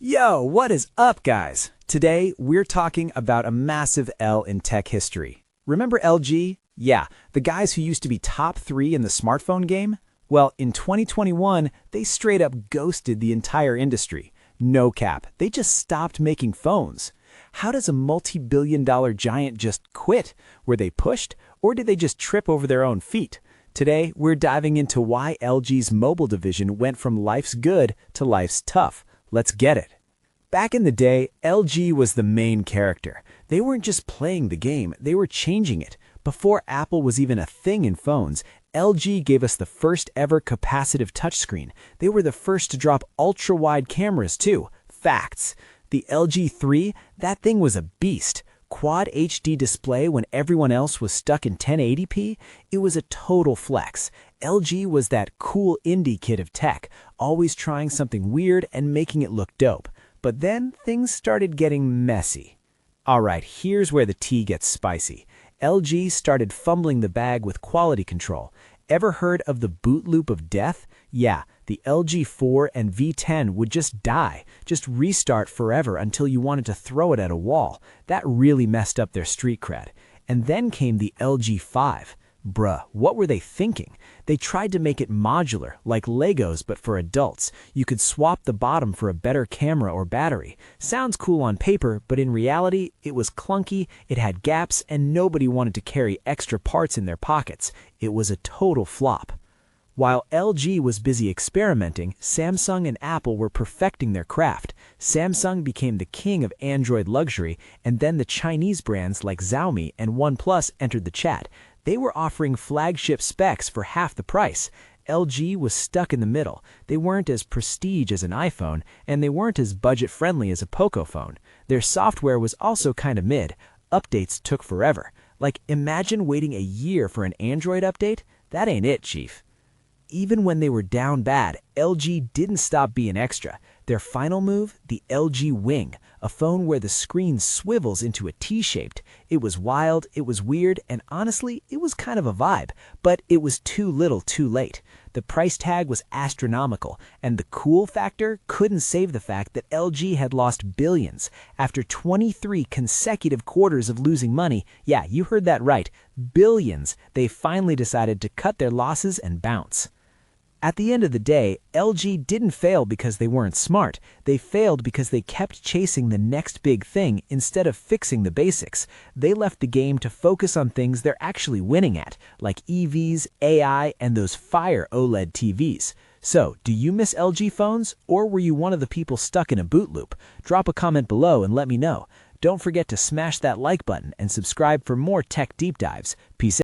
Yo, what is up, guys? Today, we're talking about a massive L in tech history. Remember LG? Yeah, the guys who used to be top 3 in the smartphone game? Well, in 2021, they straight up ghosted the entire industry. No cap, they just stopped making phones. How does a multi-billion-dollar giant just quit? Were they pushed, or did they just trip over their own feet? Today, we're diving into why LG's mobile division went from life's good to life's tough. Let's get it. Back in the day, LG was the main character. They weren't just playing the game, they were changing it. Before Apple was even a thing in phones, LG gave us the first ever capacitive touchscreen. They were the first to drop ultra-wide cameras too. Facts. The LG 3, that thing was a beast. Quad HD display when everyone else was stuck in 1080p? It was a total flex. LG was that cool indie kid of tech, always trying something weird and making it look dope. But then things started getting messy. Alright, here's where the tea gets spicy. LG started fumbling the bag with quality control. Ever heard of the boot loop of death? Yeah, the LG 4 and V10 would just die, just restart forever until you wanted to throw it at a wall. That really messed up their street cred. And then came the LG 5. Bruh, what were they thinking? They tried to make it modular, like Legos but for adults. You could swap the bottom for a better camera or battery. Sounds cool on paper, but in reality, it was clunky, it had gaps, and nobody wanted to carry extra parts in their pockets. It was a total flop. While LG was busy experimenting, Samsung and Apple were perfecting their craft. Samsung became the king of Android luxury, and then the Chinese brands like Xiaomi and OnePlus entered the chat. They were offering flagship specs for half the price. LG was stuck in the middle. They weren't as prestige as an iPhone, and they weren't as budget-friendly as a Poco phone. Their software was also kind of mid. Updates took forever. Like, imagine waiting a year for an Android update? That ain't it, chief. Even when they were down bad, LG didn't stop being extra. Their final move? The LG Wing, a phone where the screen swivels into a T-shaped. It was wild, it was weird, and honestly, it was kind of a vibe. But it was too little too late. The price tag was astronomical, and the cool factor couldn't save the fact that LG had lost billions. After 23 consecutive quarters of losing money, yeah, you heard that right, billions, they finally decided to cut their losses and bounce. At the end of the day, LG didn't fail because they weren't smart. They failed because they kept chasing the next big thing instead of fixing the basics. They left the game to focus on things they're actually winning at, like EVs, AI, and those fire OLED TVs. So, do you miss LG phones, or were you one of the people stuck in a boot loop? Drop a comment below and let me know. Don't forget to smash that like button and subscribe for more tech deep dives. Peace out.